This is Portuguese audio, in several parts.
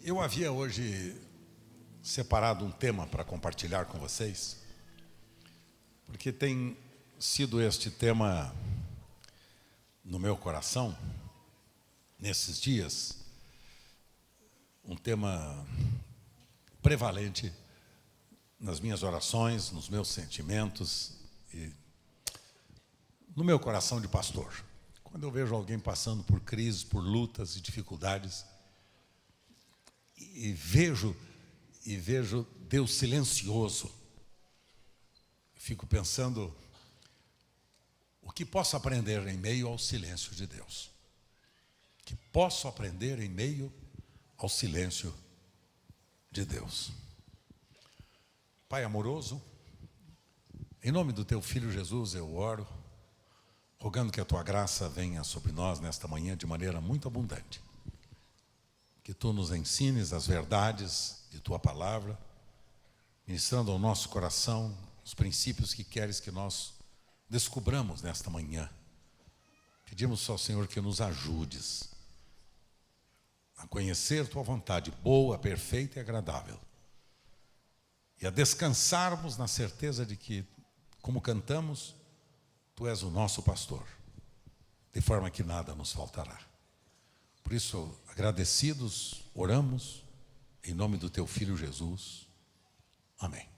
Eu havia hoje separado um tema para compartilhar com vocês, porque tem sido este tema no meu coração, nesses dias, um tema prevalente nas minhas orações, nos meus sentimentos e no meu coração de pastor. Quando eu vejo alguém passando por crises, por lutas e dificuldades, e vejo Deus silencioso, fico pensando o que posso aprender em meio ao silêncio de Deus. O que posso aprender em meio ao silêncio de Deus. Pai amoroso, em nome do Teu Filho Jesus eu oro, rogando que a Tua graça venha sobre nós nesta manhã de maneira muito abundante. Que Tu nos ensines as verdades de Tua palavra, ministrando ao nosso coração os princípios que queres que nós descubramos nesta manhã. Pedimos ao Senhor que nos ajudes a conhecer Tua vontade boa, perfeita e agradável, e a descansarmos na certeza de que, como cantamos, Tu és o nosso pastor, de forma que nada nos faltará. Por isso, agradecidos, oramos, em nome do Teu Filho Jesus. Amém.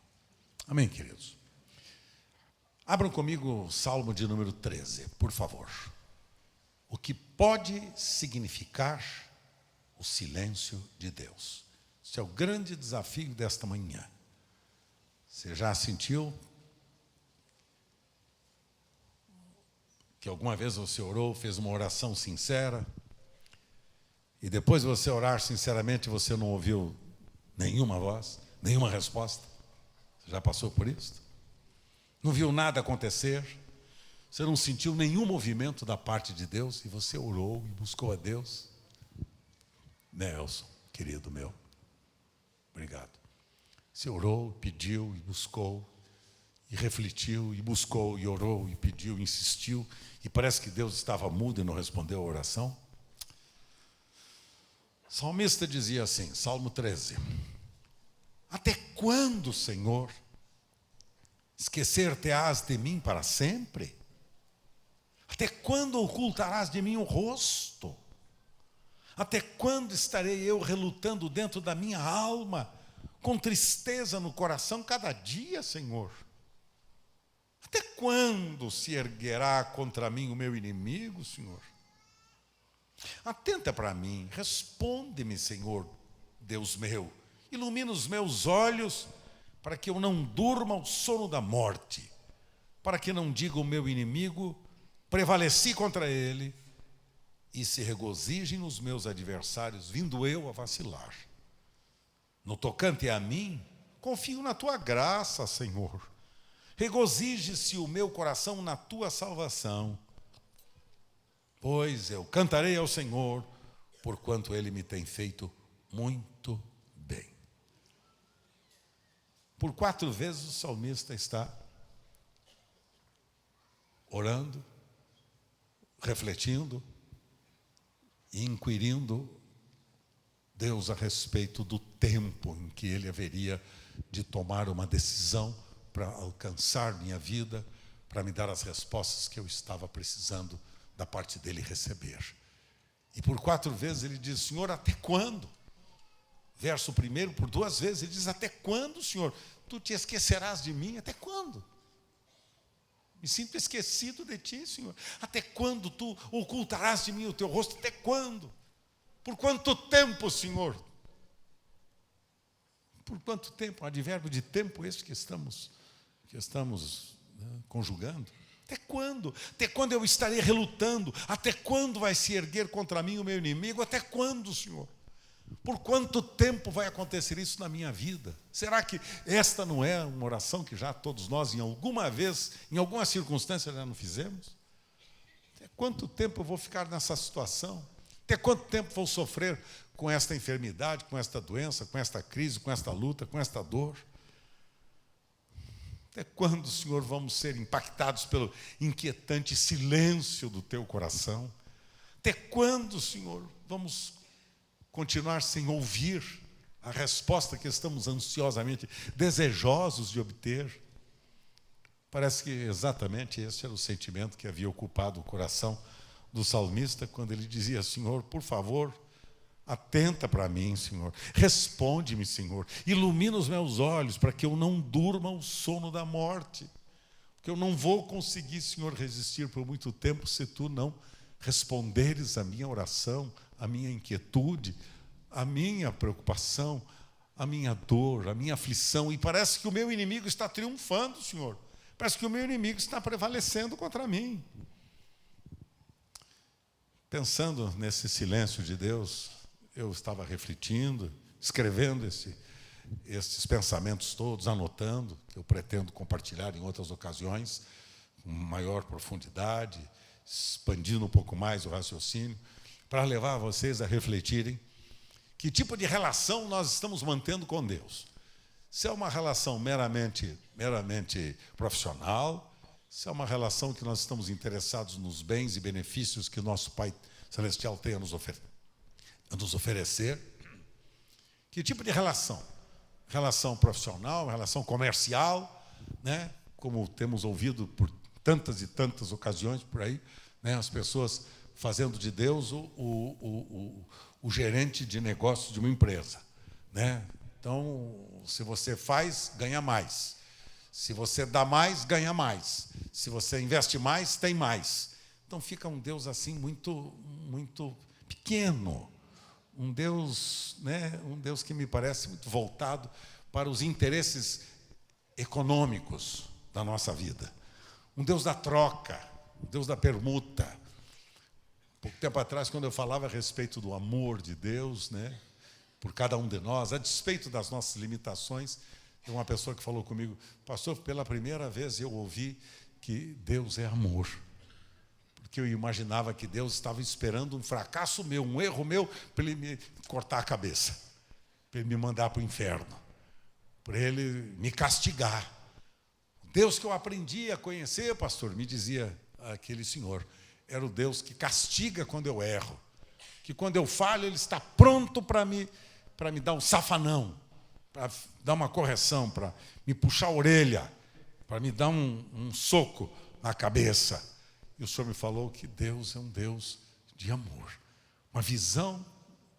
Amém, queridos. Abram comigo o Salmo de número 13, por favor. O que pode significar o silêncio de Deus? Esse é o grande desafio desta manhã. Você já sentiu que alguma vez você orou, fez uma oração sincera, e depois de você orar sinceramente, você não ouviu nenhuma voz, nenhuma resposta? Você já passou por isso? Não viu nada acontecer? Você não sentiu nenhum movimento da parte de Deus, e você orou e buscou a Deus? Nelson, querido meu, obrigado. Você orou, pediu e buscou, e refletiu, e buscou, e orou, e pediu, e insistiu, e parece que Deus estava mudo e não respondeu a oração? O salmista dizia assim, Salmo 13: até quando, Senhor, esquecer-te-ás de mim para sempre? Até quando ocultarás de mim o rosto? Até quando estarei eu relutando dentro da minha alma, com tristeza no coração cada dia, Senhor? Até quando se erguerá contra mim o meu inimigo, Senhor? Atenta para mim, responde-me, Senhor, Deus meu. Ilumina os meus olhos, para que eu não durma o sono da morte, para que não diga o meu inimigo, prevaleci contra ele, e se regozijem os meus adversários, vindo eu a vacilar. No tocante a mim, confio na Tua graça, Senhor. Regozije-se o meu coração na Tua salvação, pois eu cantarei ao Senhor, porquanto Ele me tem feito muito bem. Por 4 vezes o salmista está orando, refletindo e inquirindo Deus a respeito do tempo em que ele haveria de tomar uma decisão para alcançar minha vida, para me dar as respostas que eu estava precisando da parte dele receber. E por 4 vezes ele diz, Senhor, até quando? Verso 1, por 2 vezes ele diz, até quando, Senhor? Tu te esquecerás de mim? Até quando? Me sinto esquecido de ti, Senhor. Até quando tu ocultarás de mim o teu rosto? Até quando? Por quanto tempo, Senhor? Por quanto tempo? Advérbio de tempo esse que estamos conjugando. Até quando? Até quando eu estarei relutando? Até quando vai se erguer contra mim o meu inimigo? Até quando, Senhor? Por quanto tempo vai acontecer isso na minha vida? Será que esta não é uma oração que já todos nós, em alguma vez, em alguma circunstância, já não fizemos? Até quanto tempo eu vou ficar nessa situação? Até quanto tempo vou sofrer com esta enfermidade, com esta doença, com esta crise, com esta luta, com esta dor? Até quando, Senhor, vamos ser impactados pelo inquietante silêncio do Teu coração? Até quando, Senhor, vamos continuar sem ouvir a resposta que estamos ansiosamente desejosos de obter. Parece que exatamente esse era o sentimento que havia ocupado o coração do salmista quando ele dizia: Senhor, por favor, atenta para mim, Senhor. Responde-me, Senhor. Ilumina os meus olhos para que eu não durma o sono da morte. Porque eu não vou conseguir, Senhor, resistir por muito tempo se Tu não responderes a minha oração, a minha inquietude, a minha preocupação, a minha dor, a minha aflição. E parece que o meu inimigo está triunfando, Senhor. Parece que o meu inimigo está prevalecendo contra mim. Pensando nesse silêncio de Deus, eu estava refletindo, escrevendo esses pensamentos todos, anotando, que eu pretendo compartilhar em outras ocasiões, com maior profundidade, expandindo um pouco mais o raciocínio, para levar vocês a refletirem que tipo de relação nós estamos mantendo com Deus. Se é uma relação meramente profissional, se é uma relação que nós estamos interessados nos bens e benefícios que o nosso Pai Celestial tem a nos oferecer. Que tipo de relação? Relação profissional, relação comercial, né? Como temos ouvido por tantas e tantas ocasiões por aí, né? As pessoas fazendo de Deus o gerente de negócios de uma empresa, né? Então, se você faz, ganha mais. Se você dá mais, ganha mais. Se você investe mais, tem mais. Então fica um Deus assim muito pequeno. Um Deus, né, um Deus que me parece muito voltado para os interesses econômicos da nossa vida. Um Deus da troca, um Deus da permuta. Pouco tempo atrás, quando eu falava a respeito do amor de Deus, né, por cada um de nós, a despeito das nossas limitações, tem uma pessoa que falou comigo: pastor, pela primeira vez eu ouvi que Deus é amor. Porque eu imaginava que Deus estava esperando um fracasso meu, um erro meu, para Ele me cortar a cabeça, para Ele me mandar para o inferno, para Ele me castigar. Deus que eu aprendi a conhecer, pastor, me dizia aquele senhor, era o Deus que castiga quando eu erro, que quando eu falho Ele está pronto para me dar um safanão, para dar uma correção, para me puxar a orelha, para me dar um soco na cabeça. E o Senhor me falou que Deus é um Deus de amor. Uma visão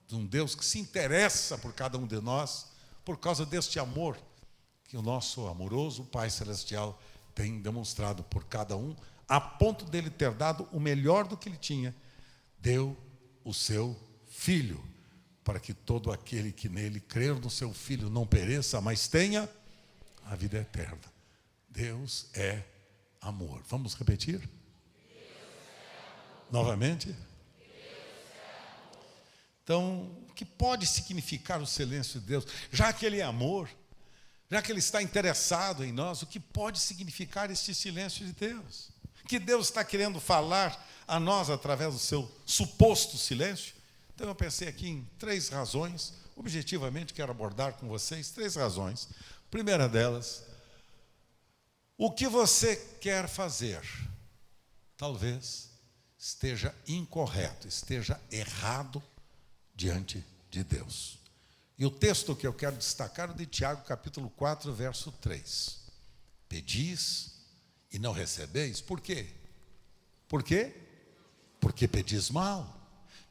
de um Deus que se interessa por cada um de nós, por causa deste amor que o nosso amoroso Pai Celestial tem demonstrado por cada um, a ponto dele ter dado o melhor do que ele tinha. Deu o seu Filho, para que todo aquele que nele crer no seu Filho não pereça, mas tenha a vida eterna. Deus é amor. Vamos repetir? Novamente? Então, o que pode significar o silêncio de Deus? Já que Ele é amor, já que Ele está interessado em nós, o que pode significar este silêncio de Deus? Que Deus está querendo falar a nós através do seu suposto silêncio? Então eu pensei aqui em 3 razões, objetivamente quero abordar com vocês 3 razões. Primeira delas, o que você quer fazer, talvez esteja incorreto, esteja errado diante de Deus. E o texto que eu quero destacar é de Tiago, capítulo 4, verso 3. Pedis e não recebeis, por quê? Por quê? Porque pedis mal.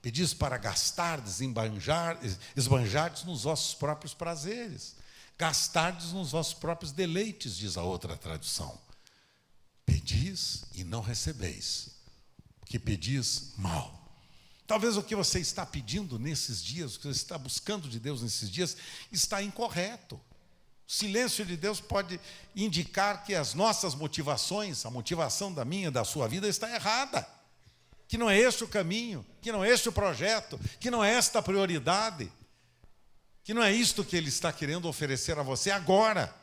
Pedis para gastardes, esbanjardes nos vossos próprios prazeres, gastardes nos vossos próprios deleites, diz a outra tradução. Pedis e não recebeis, porque pedis mal. Talvez o que você está pedindo nesses dias, o que você está buscando de Deus nesses dias, está incorreto. O silêncio de Deus pode indicar que as nossas motivações, a motivação da minha, da sua vida, está errada. Que não é este o caminho, que não é este o projeto, que não é esta a prioridade, que não é isto que Ele está querendo oferecer a você agora.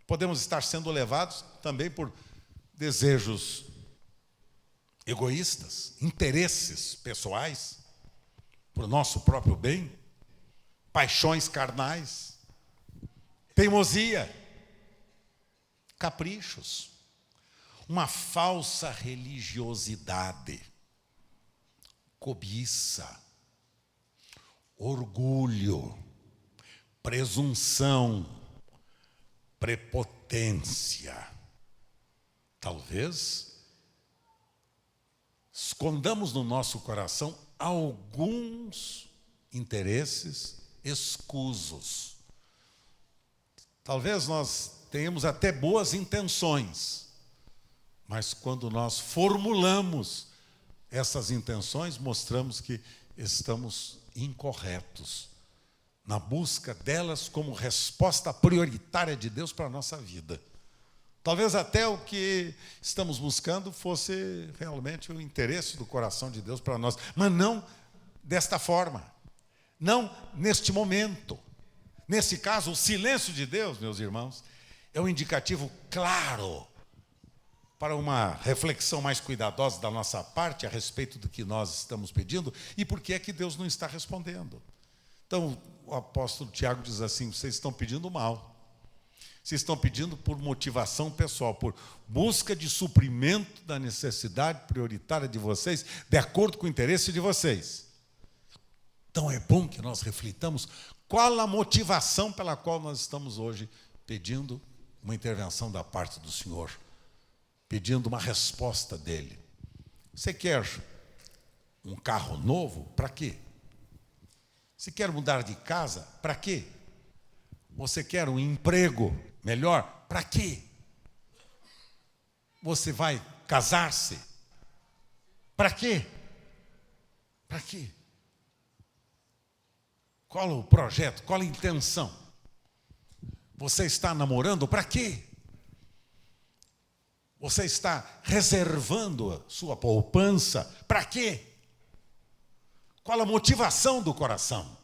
Podemos estar sendo levados também por desejos egoístas, interesses pessoais, por nosso próprio bem, paixões carnais, teimosia, caprichos, uma falsa religiosidade, cobiça, orgulho, presunção, prepotência. Talvez escondamos no nosso coração alguns interesses escusos. Talvez nós tenhamos até boas intenções, mas quando nós formulamos essas intenções, mostramos que estamos incorretos na busca delas como resposta prioritária de Deus para a nossa vida. Talvez até o que estamos buscando fosse realmente o interesse do coração de Deus para nós, mas não desta forma, não neste momento. Nesse caso, o silêncio de Deus, meus irmãos, é um indicativo claro para uma reflexão mais cuidadosa da nossa parte a respeito do que nós estamos pedindo e por que é que Deus não está respondendo. Então, o apóstolo Tiago diz assim: vocês estão pedindo mal. Vocês estão pedindo por motivação pessoal, por busca de suprimento da necessidade prioritária de vocês, de acordo com o interesse de vocês. Então é bom que nós reflitamos qual a motivação pela qual nós estamos hoje pedindo uma intervenção da parte do Senhor, pedindo uma resposta dele. Você quer um carro novo? Para quê? Você quer mudar de casa? Para quê? Você quer um emprego melhor? Para quê? Você vai casar-se? Para quê? Para quê? Qual o projeto? Qual a intenção? Você está namorando? Para quê? Você está reservando a sua poupança? Para quê? Qual a motivação do coração?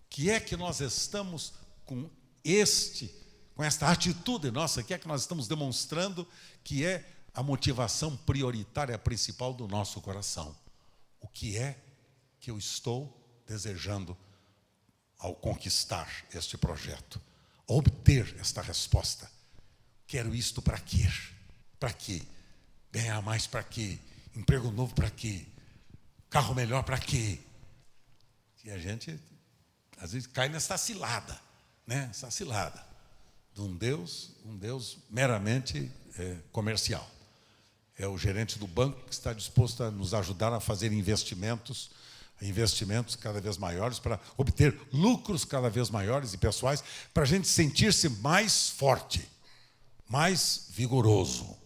Que é que nós estamos com esta atitude nossa, que é que nós estamos demonstrando que é a motivação prioritária principal do nosso coração? O que é que eu estou desejando ao conquistar este projeto, ao obter esta resposta? Quero isto para quê? Para quê? Ganhar mais para quê? Emprego novo para quê? Carro melhor para quê? E a gente às vezes cai nessa cilada, né? Essa cilada de um Deus meramente comercial. É o gerente do banco que está disposto a nos ajudar a fazer investimentos cada vez maiores, para obter lucros cada vez maiores e pessoais, para a gente sentir-se mais forte, mais vigoroso,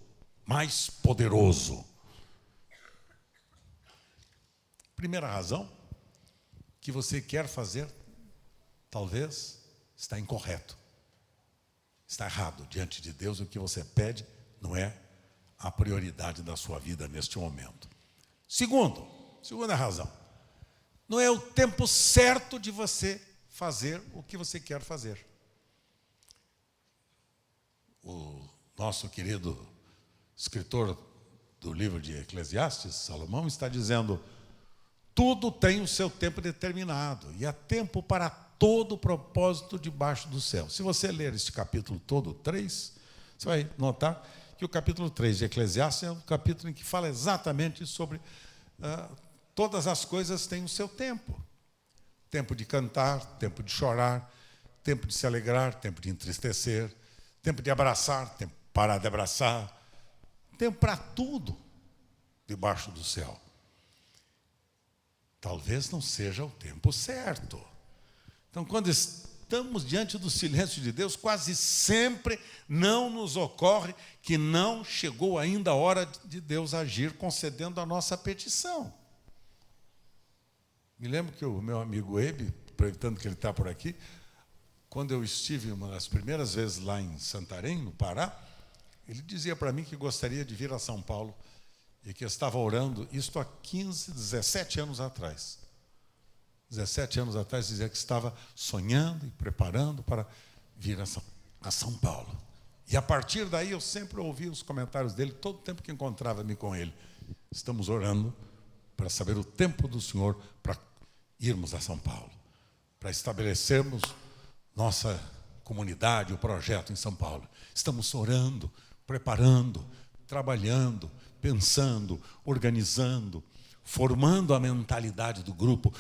mais poderoso. Primeira razão, que você quer fazer, talvez, está incorreto. Está errado diante de Deus. O que você pede não é a prioridade da sua vida neste momento. Segunda razão, não é o tempo certo de você fazer o que você quer fazer. O nosso querido escritor do livro de Eclesiastes, Salomão, está dizendo: tudo tem o seu tempo determinado, e há tempo para todo propósito debaixo do céu. Se você ler este capítulo todo, 3, você vai notar que o capítulo 3 de Eclesiastes é um capítulo em que fala exatamente sobre todas as coisas têm o seu tempo. Tempo de cantar, tempo de chorar, tempo de se alegrar, tempo de entristecer, tempo de abraçar, tempo de parar de abraçar, tempo para tudo debaixo do céu. Talvez não seja o tempo certo. Então, quando estamos diante do silêncio de Deus, quase sempre não nos ocorre que não chegou ainda a hora de Deus agir, concedendo a nossa petição. Me lembro que o meu amigo Ebe, aproveitando que ele está por aqui, quando eu estive uma das primeiras vezes lá em Santarém, no Pará, ele dizia para mim que gostaria de vir a São Paulo e que estava orando, isto há 17 anos atrás. 17 anos atrás dizia que estava sonhando e preparando para vir a São Paulo. E a partir daí eu sempre ouvi os comentários dele, todo o tempo que encontrava-me com ele. Estamos orando para saber o tempo do Senhor para irmos a São Paulo, para estabelecermos nossa comunidade, o projeto em São Paulo. Estamos orando, preparando, trabalhando, pensando, organizando, formando a mentalidade do grupo,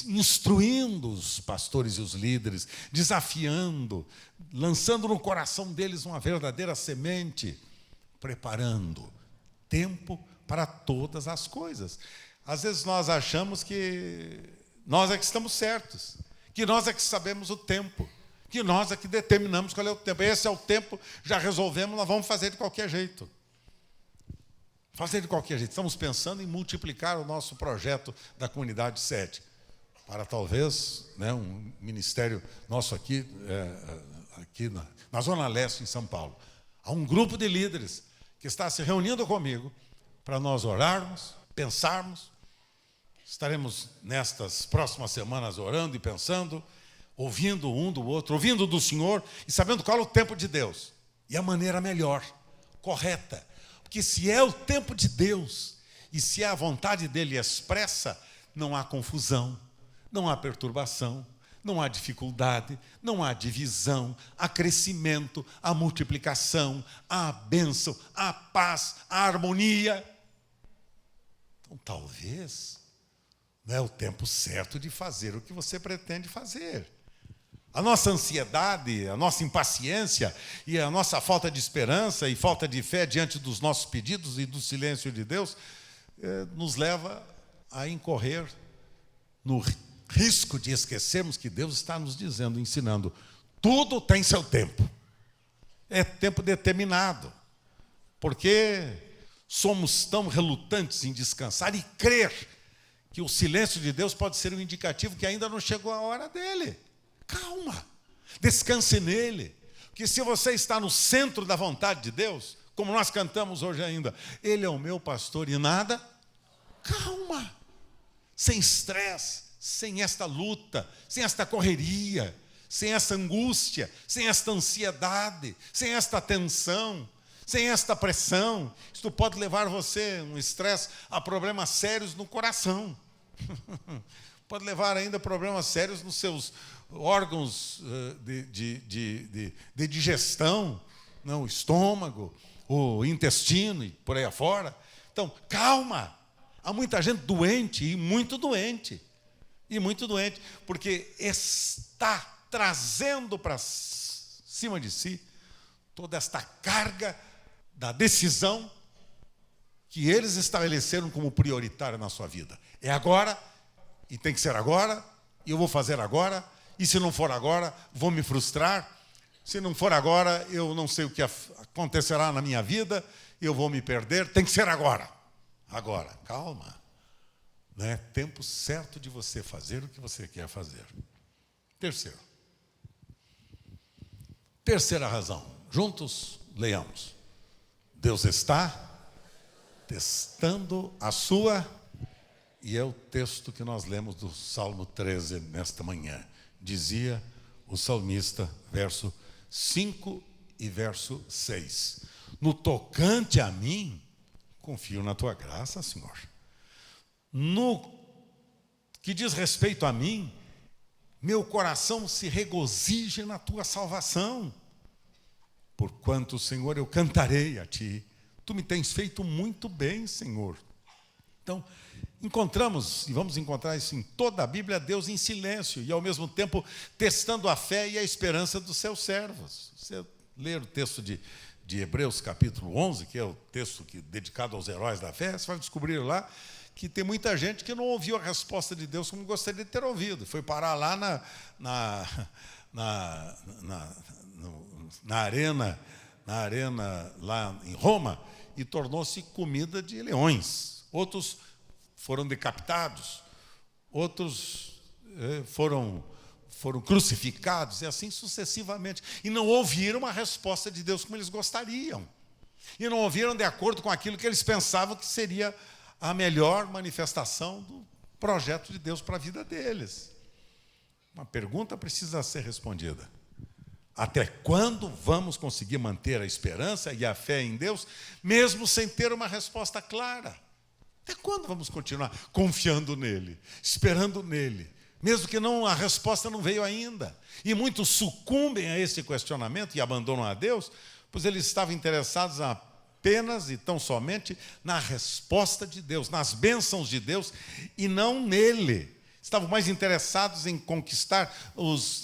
instruindo os pastores e os líderes, desafiando, lançando no coração deles uma verdadeira semente, preparando tempo para todas as coisas. Às vezes nós achamos que nós é que estamos certos, que nós é que sabemos o tempo, que nós é que determinamos qual é o tempo. Esse é o tempo, já resolvemos, nós vamos fazer de qualquer jeito. Fazer de qualquer jeito. Estamos pensando em multiplicar o nosso projeto da comunidade 7 para talvez, um ministério nosso aqui na Zona Leste, em São Paulo. Há um grupo de líderes que está se reunindo comigo para nós orarmos, pensarmos. Estaremos nestas próximas semanas orando e pensando, ouvindo um do outro, ouvindo do Senhor e sabendo qual é o tempo de Deus. E a maneira melhor, correta. Porque se é o tempo de Deus e se é a vontade dele expressa, não há confusão, não há perturbação, não há dificuldade, não há divisão, há crescimento, há multiplicação, há bênção, há paz, há harmonia. Então, talvez não é o tempo certo de fazer o que você pretende fazer. A nossa ansiedade, a nossa impaciência e a nossa falta de esperança e falta de fé diante dos nossos pedidos e do silêncio de Deus nos leva a incorrer no risco de esquecermos que Deus está nos dizendo, ensinando, tudo tem seu tempo. É tempo determinado. Porque somos tão relutantes em descansar e crer que o silêncio de Deus pode ser um indicativo que ainda não chegou a hora dele. Calma, descanse nele, porque se você está no centro da vontade de Deus, como nós cantamos hoje ainda, Ele é o meu pastor e nada, calma, sem estresse, sem esta luta, sem esta correria, sem essa angústia, sem esta ansiedade, sem esta tensão, sem esta pressão. Isso pode levar você, um estresse, a problemas sérios no coração. Pode levar ainda a problemas sérios nos seus órgãos de digestão, o estômago, o intestino e por aí afora. Então, calma. Há muita gente doente e muito doente. E muito doente, porque está trazendo para cima de si toda esta carga da decisão que eles estabeleceram como prioritária na sua vida. É agora, e tem que ser agora, e eu vou fazer agora, e se não for agora, vou me frustrar. Se não for agora, eu não sei o que acontecerá na minha vida, eu vou me perder. Tem que ser agora. Agora, calma. Não é tempo certo de você fazer o que você quer fazer. Terceira razão. Juntos, leiamos. Deus está testando a sua... E é o texto que nós lemos do Salmo 13 nesta manhã. Dizia o salmista, verso 5 e verso 6. No tocante a mim, confio na tua graça, Senhor. No que diz respeito a mim, meu coração se regozija na tua salvação. Porquanto, Senhor, eu cantarei a ti. Tu me tens feito muito bem, Senhor. Então, encontramos, e vamos encontrar isso em toda a Bíblia, Deus em silêncio e, ao mesmo tempo, testando a fé e a esperança dos seus servos. Você ler o texto de Hebreus, capítulo 11, que é o texto dedicado aos heróis da fé, você vai descobrir lá que tem muita gente que não ouviu a resposta de Deus como gostaria de ter ouvido. Foi parar lá na arena lá em Roma e tornou-se comida de leões. Outros foram decapitados, outros foram crucificados, e assim sucessivamente. E não ouviram a resposta de Deus como eles gostariam. E não ouviram de acordo com aquilo que eles pensavam que seria a melhor manifestação do projeto de Deus para a vida deles. Uma pergunta precisa ser respondida. Até quando vamos conseguir manter a esperança e a fé em Deus, mesmo sem ter uma resposta clara? Até quando vamos continuar confiando nele, esperando nele, mesmo que a resposta não veio ainda? E muitos sucumbem a esse questionamento e abandonam a Deus, pois eles estavam interessados apenas e tão somente na resposta de Deus, nas bênçãos de Deus e não nele. Estavam mais interessados em conquistar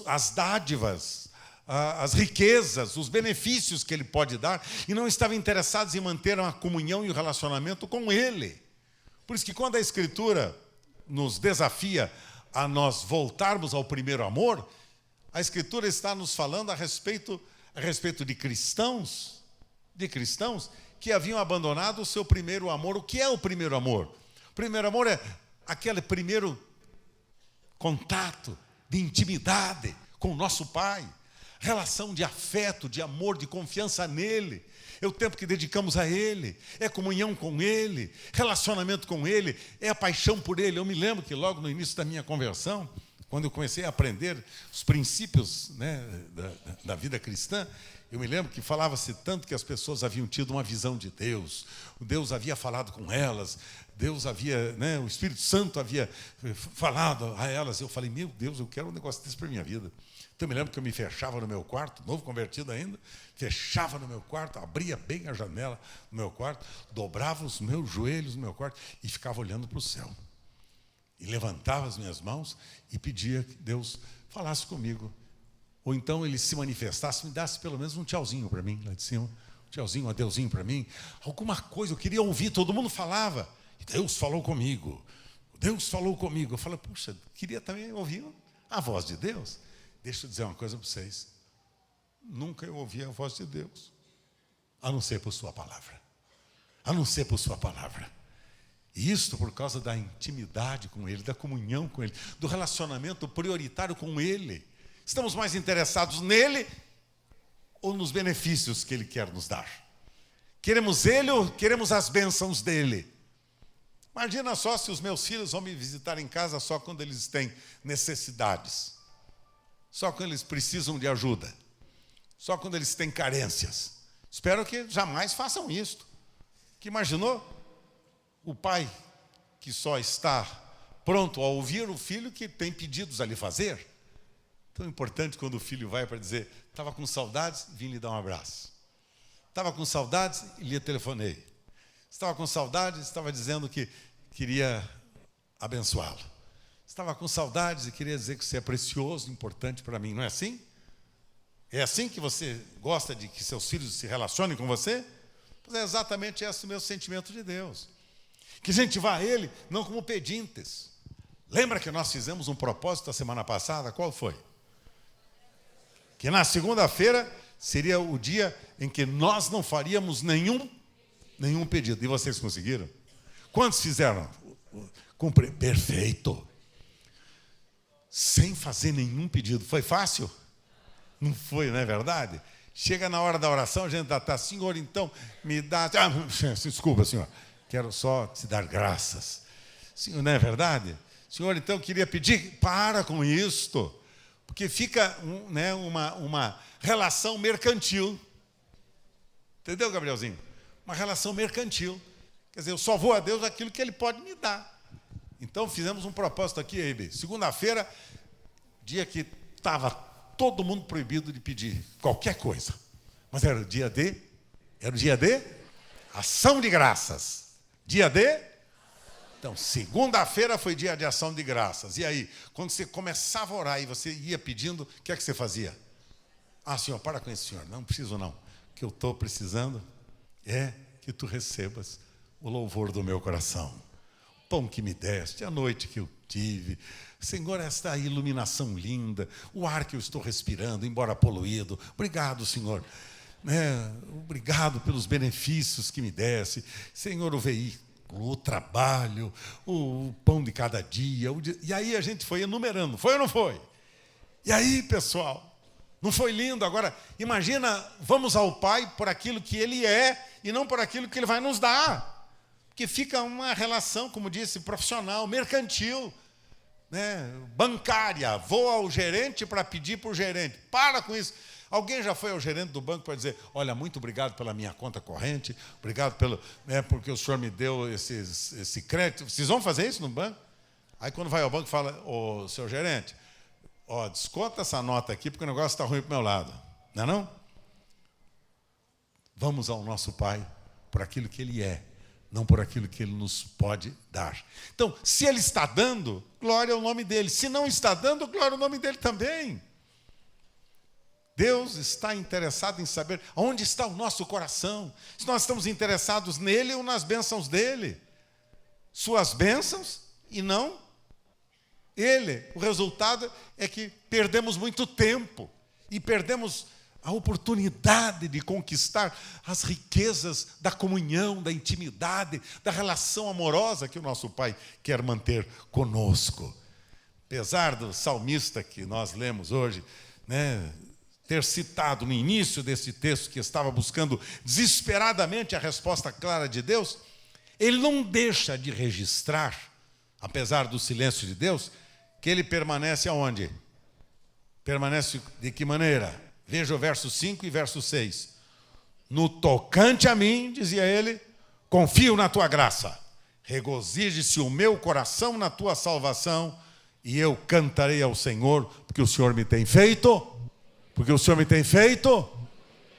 as dádivas, as riquezas, os benefícios que ele pode dar, e não estavam interessados em manter uma comunhão e um relacionamento com ele. Por isso que quando a Escritura nos desafia a nós voltarmos ao primeiro amor, a Escritura está nos falando a respeito de cristãos que haviam abandonado o seu primeiro amor. O que é o primeiro amor? O primeiro amor é aquele primeiro contato de intimidade com o nosso Pai, relação de afeto, de amor, de confiança nele. É o tempo que dedicamos a Ele, é comunhão com Ele, relacionamento com Ele, é a paixão por Ele. Eu me lembro que logo no início da minha conversão, quando eu comecei a aprender os princípios, né, da vida cristã, eu me lembro que falava-se tanto que as pessoas haviam tido uma visão de Deus, Deus havia falado com elas, Deus havia, né, o Espírito Santo havia falado a elas. Eu falei, meu Deus, eu quero um negócio desse para a minha vida. Então, eu me lembro que eu me fechava no meu quarto, novo convertido ainda, fechava no meu quarto, abria bem a janela do meu quarto, dobrava os meus joelhos no meu quarto e ficava olhando para o céu. E levantava as minhas mãos e pedia que Deus falasse comigo. Ou então ele se manifestasse, me desse pelo menos um tchauzinho para mim, lá de cima. Um tchauzinho, um adeuzinho para mim. Alguma coisa, eu queria ouvir, todo mundo falava. E Deus falou comigo. Deus falou comigo. Eu falei, puxa, queria também ouvir a voz de Deus. Deixa eu dizer uma coisa para vocês. Nunca eu ouvi a voz de Deus, a não ser por sua palavra. A não ser por sua palavra. E isto por causa da intimidade com Ele, da comunhão com Ele, do relacionamento prioritário com Ele. Estamos mais interessados nele ou nos benefícios que Ele quer nos dar? Queremos Ele ou queremos as bênçãos dEle? Imagina só se os meus filhos vão me visitar em casa só quando eles têm necessidades. Só quando eles precisam de ajuda. Só quando eles têm carências. Espero que jamais façam isto. Que imaginou? O pai que só está pronto a ouvir o filho que tem pedidos a lhe fazer. Tão importante quando o filho vai para dizer, estava com saudades, vim lhe dar um abraço. Estava com saudades e lhe telefonei. Estava com saudades, estava dizendo que queria abençoá-lo. Estava com saudades e queria dizer que você é precioso, importante para mim. Não é assim? É assim que você gosta de que seus filhos se relacionem com você? Pois é exatamente esse o meu sentimento de Deus. Que a gente vá a Ele não como pedintes. Lembra que nós fizemos um propósito a semana passada? Qual foi? Que na segunda-feira seria o dia em que nós não faríamos nenhum pedido. E vocês conseguiram? Quantos fizeram? Cumprir. Perfeito. Sem fazer nenhum pedido. Foi fácil? Não foi, não é verdade? Chega na hora da oração, a gente está, Senhor, então, me dá... desculpa, Senhor. Quero só te dar graças. Senhor, não é verdade? Senhor, então, queria pedir, para com isto. Porque fica uma relação mercantil. Entendeu, Gabrielzinho? Uma relação mercantil. Quer dizer, eu só vou a Deus aquilo que Ele pode me dar. Então, fizemos um propósito aqui, Eibe. Segunda-feira, dia que estava todo mundo proibido de pedir qualquer coisa. Mas era o dia de ação de graças. Dia de? Então, segunda-feira foi dia de ação de graças. E aí, quando você começava a orar e você ia pedindo, o que é que você fazia? Ah, Senhor, para com isso, Senhor. Não preciso não. O que eu estou precisando é que tu recebas o louvor do meu coração. O pão que me deste, a noite que eu tive. Senhor, esta iluminação linda, o ar que eu estou respirando, embora poluído. Obrigado, Senhor. Obrigado pelos benefícios que me desse. Senhor, o veículo, o trabalho, o pão de cada dia. E aí a gente foi enumerando. Foi ou não foi? E aí, pessoal, não foi lindo? Agora, imagina, vamos ao Pai por aquilo que Ele é e não por aquilo que Ele vai nos dar. Porque fica uma relação, como disse, profissional, mercantil, bancária. Vou ao gerente para pedir para o gerente. Para com isso. Alguém já foi ao gerente do banco para dizer, olha, muito obrigado pela minha conta corrente, obrigado porque o senhor me deu esse crédito. Vocês vão fazer isso no banco? Aí quando vai ao banco fala, ô, seu gerente, desconta essa nota aqui porque o negócio está ruim para o meu lado. Não é não? Vamos ao nosso Pai por aquilo que Ele é, não por aquilo que Ele nos pode dar. Então, se Ele está dando, glória ao nome dEle. Se não está dando, glória ao nome dEle também. Deus está interessado em saber onde está o nosso coração. Se nós estamos interessados nele ou nas bênçãos dEle. Suas bênçãos e não Ele. O resultado é que perdemos muito tempo e perdemos a oportunidade de conquistar as riquezas da comunhão, da intimidade, da relação amorosa que o nosso Pai quer manter conosco. Apesar do salmista que nós lemos hoje, ter citado no início desse texto que estava buscando desesperadamente a resposta clara de Deus, ele não deixa de registrar, apesar do silêncio de Deus, que ele permanece aonde? Permanece de que maneira? Veja o verso 5 e verso 6. No tocante a mim, dizia ele, confio na tua graça. Regozije-se o meu coração na tua salvação, e eu cantarei ao Senhor, porque o Senhor me tem feito. Porque o Senhor me tem feito.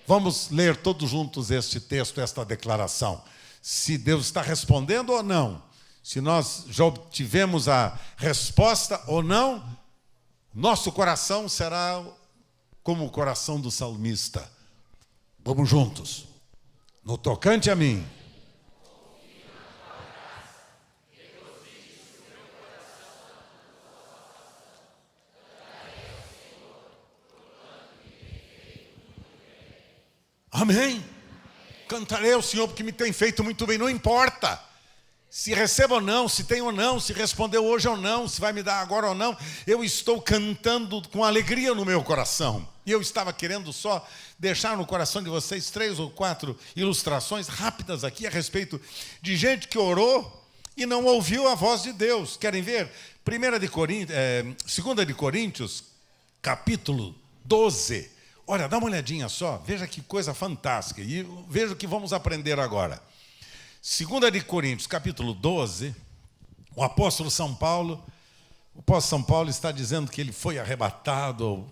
Vamos ler todos juntos este texto, esta declaração. Se Deus está respondendo ou não. Se nós já obtivemos a resposta ou não, nosso coração será como o coração do salmista. Vamos juntos. No tocante a mim. Amém. Cantarei ao Senhor porque me tem feito muito bem. Não importa se recebo ou não, se tem ou não, se respondeu hoje ou não, se vai me dar agora ou não. Eu estou cantando com alegria no meu coração. E eu estava querendo só deixar no coração de vocês 3 ou 4 ilustrações rápidas aqui a respeito de gente que orou e não ouviu a voz de Deus. Querem ver? 2 de Coríntios, capítulo 12. Olha, dá uma olhadinha só, veja que coisa fantástica, e veja o que vamos aprender agora. 2 de Coríntios, capítulo 12, o apóstolo São Paulo está dizendo que ele foi arrebatado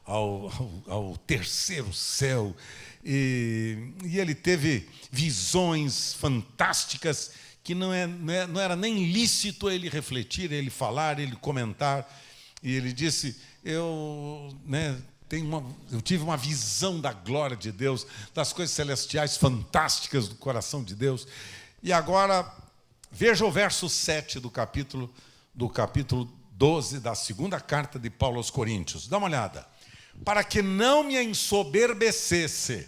ao terceiro céu, e ele teve visões fantásticas que não era nem lícito ele refletir, ele falar, ele comentar, e ele disse, eu tive uma visão da glória de Deus, das coisas celestiais fantásticas do coração de Deus. E agora, veja o verso 7 do capítulo 12 da segunda carta de Paulo aos Coríntios. Dá uma olhada. Para que não me ensoberbecesse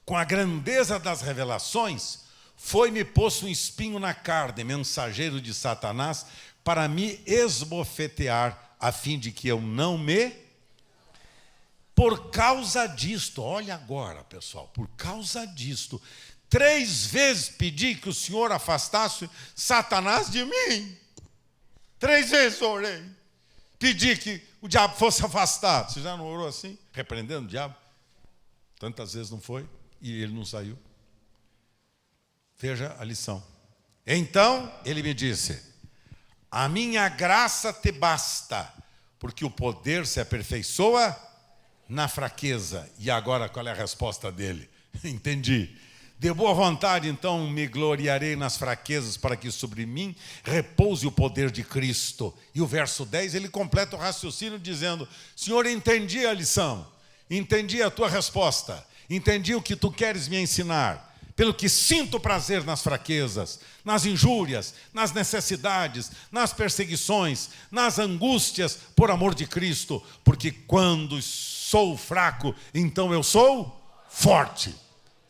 com a grandeza das revelações, foi-me posto um espinho na carne, mensageiro de Satanás, para me esbofetear, a fim de que eu não me... Por causa disto, olha agora, pessoal, por causa disto, 3 vezes pedi que o Senhor afastasse Satanás de mim. 3 vezes orei. Pedi que o diabo fosse afastado. Você já não orou assim? Repreendendo o diabo? Tantas vezes não foi e ele não saiu. Veja a lição. Então, ele me disse, a minha graça te basta, porque o poder se aperfeiçoa na fraqueza. E agora qual é a resposta dele? Entendi. De boa vontade, então, me gloriarei nas fraquezas, para que sobre mim repouse o poder de Cristo. E o verso 10, ele completa o raciocínio dizendo, Senhor, entendi a lição, entendi a tua resposta, entendi o que tu queres me ensinar, pelo que sinto prazer nas fraquezas, nas injúrias, nas necessidades, nas perseguições, nas angústias, por amor de Cristo, porque quando sou fraco, então eu sou forte.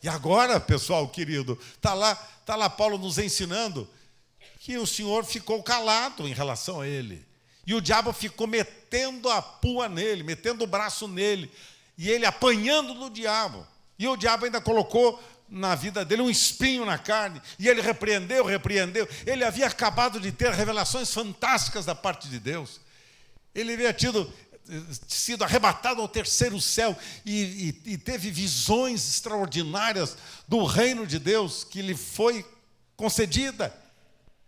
E agora, pessoal querido, está lá Paulo nos ensinando que o Senhor ficou calado em relação a ele. E o diabo ficou metendo a pua nele, metendo o braço nele, e ele apanhando do diabo. E o diabo ainda colocou na vida dele um espinho na carne, e ele repreendeu. Ele havia acabado de ter revelações fantásticas da parte de Deus. Ele havia sido arrebatado ao terceiro céu e teve visões extraordinárias do reino de Deus que lhe foi concedida.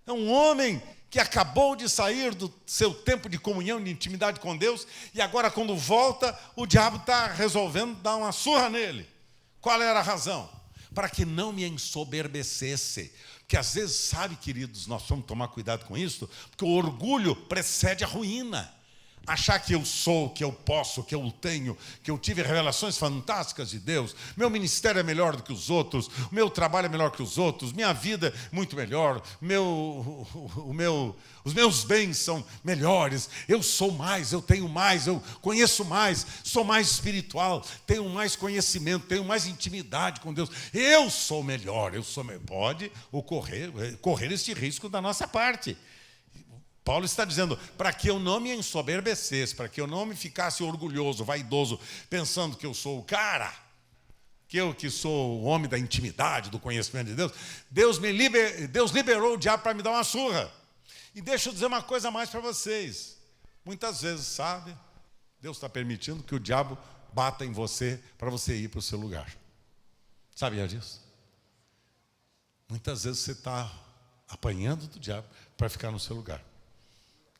É um homem que acabou de sair do seu tempo de comunhão, de intimidade com Deus, e agora quando volta, o diabo está resolvendo dar uma surra nele. Qual era a razão? para que não me ensoberbecesse. Porque às vezes, sabe, queridos, nós vamos tomar cuidado com isso, porque o orgulho precede a ruína. Achar que eu sou, que eu posso, que eu tenho, que eu tive revelações fantásticas de Deus, meu ministério é melhor do que os outros, o meu trabalho é melhor que os outros, minha vida é muito melhor, os meus bens são melhores, eu sou mais, eu tenho mais, eu conheço mais, sou mais espiritual, tenho mais conhecimento, tenho mais intimidade com Deus, eu sou melhor. Pode correr este risco da nossa parte. Paulo está dizendo, para que eu não me ensoberbecesse, para que eu não me ficasse orgulhoso, vaidoso, pensando que eu sou o cara, que eu que sou o homem da intimidade, do conhecimento de Deus, Deus liberou o diabo para me dar uma surra. E deixa eu dizer uma coisa a mais para vocês. Muitas vezes, sabe, Deus está permitindo que o diabo bata em você para você ir para o seu lugar. Sabia disso? Muitas vezes você está apanhando do diabo para ficar no seu lugar.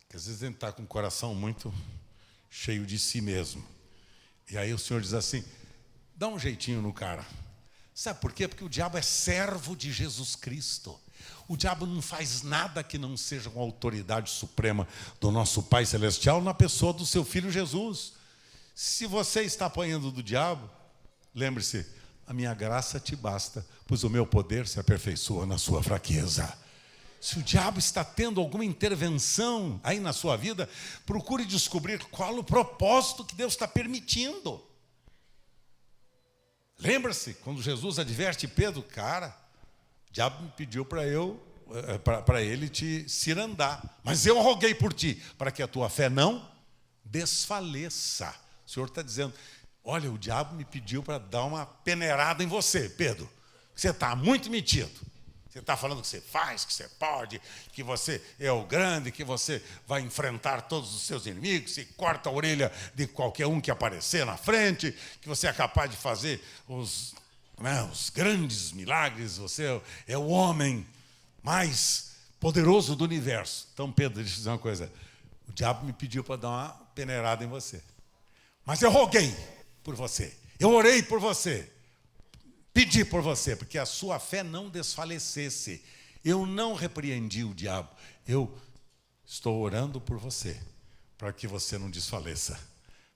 Porque às vezes a gente está com o coração muito cheio de si mesmo. E aí o Senhor diz assim, dá um jeitinho no cara. Sabe por quê? Porque o diabo é servo de Jesus Cristo. O diabo não faz nada que não seja com a autoridade suprema do nosso Pai Celestial na pessoa do seu Filho Jesus. Se você está apanhando do diabo, lembre-se, a minha graça te basta, pois o meu poder se aperfeiçoa na sua fraqueza. Se o diabo está tendo alguma intervenção aí na sua vida, procure descobrir qual o propósito que Deus está permitindo. Lembra-se, quando Jesus adverte Pedro, cara, o diabo me pediu para ele te cirandar, mas eu roguei por ti, para que a tua fé não desfaleça. O Senhor está dizendo, olha, o diabo me pediu para dar uma peneirada em você, Pedro. Você está muito metido. Você está falando que você faz, que você pode, que você é o grande, que você vai enfrentar todos os seus inimigos, que corta a orelha de qualquer um que aparecer na frente, que você é capaz de fazer os grandes milagres, você é o homem mais poderoso do universo. Então, Pedro, deixa eu dizer uma coisa, o diabo me pediu para dar uma peneirada em você, mas eu roguei por você, eu orei por você, pedi por você, porque a sua fé não desfalecesse. Eu não repreendi o diabo. Eu estou orando por você, para que você não desfaleça,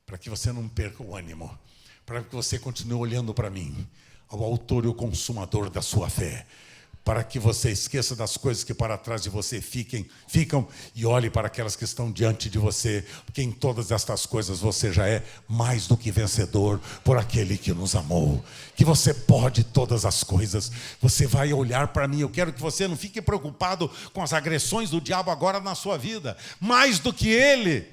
para que você não perca o ânimo, para que você continue olhando para mim, ao autor e o consumador da sua fé, para que você esqueça das coisas que para trás de você ficam e olhe para aquelas que estão diante de você, porque em todas estas coisas você já é mais do que vencedor por aquele que nos amou, que você pode todas as coisas. Você vai olhar para mim, eu quero que você não fique preocupado com as agressões do diabo agora na sua vida, mais do que ele